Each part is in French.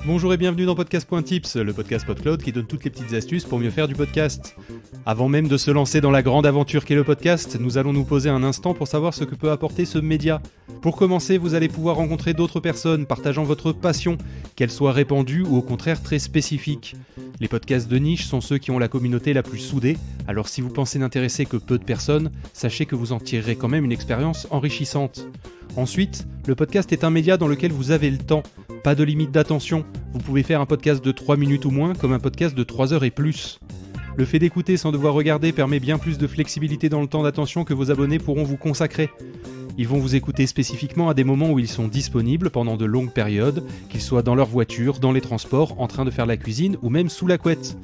Bonjour et bienvenue dans Podcast.tips, le podcast PodCloud qui donne toutes les petites astuces pour mieux faire du podcast. Avant même de se lancer dans la grande aventure qu'est le podcast, nous allons nous poser un instant pour savoir ce que peut apporter ce média. Pour commencer, vous allez pouvoir rencontrer d'autres personnes partageant votre passion, qu'elle soit répandue ou au contraire très spécifique. Les podcasts de niche sont ceux qui ont la communauté la plus soudée, alors si vous pensez n'intéresser que peu de personnes, sachez que vous en tirerez quand même une expérience enrichissante. Ensuite, le podcast est un média dans lequel vous avez le temps, pas de limite d'attention. Vous pouvez faire un podcast de 3 minutes ou moins comme un podcast de 3 heures et plus. Le fait d'écouter sans devoir regarder permet bien plus de flexibilité dans le temps d'attention que vos abonnés pourront vous consacrer. Ils vont vous écouter spécifiquement à des moments où ils sont disponibles pendant de longues périodes, qu'ils soient dans leur voiture, dans les transports, en train de faire la cuisine ou même sous la couette.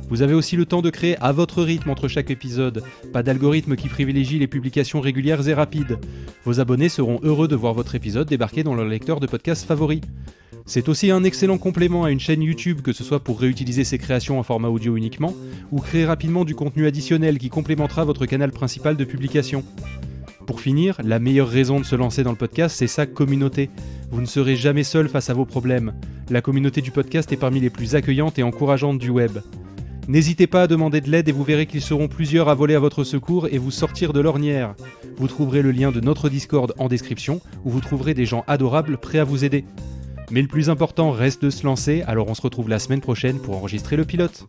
Vous avez aussi le temps de créer à votre rythme entre chaque épisode, pas d'algorithme qui privilégie les publications régulières et rapides. Vos abonnés seront heureux de voir votre épisode débarquer dans leur lecteur de podcast favori. C'est aussi un excellent complément à une chaîne YouTube, que ce soit pour réutiliser ses créations en format audio uniquement, ou créer rapidement du contenu additionnel qui complémentera votre canal principal de publication. Pour finir, la meilleure raison de se lancer dans le podcast, c'est sa communauté. Vous ne serez jamais seul face à vos problèmes. La communauté du podcast est parmi les plus accueillantes et encourageantes du web. N'hésitez pas à demander de l'aide et vous verrez qu'ils seront plusieurs à voler à votre secours et vous sortir de l'ornière. Vous trouverez le lien de notre Discord en description, où vous trouverez des gens adorables prêts à vous aider. Mais le plus important reste de se lancer, alors on se retrouve la semaine prochaine pour enregistrer le pilote.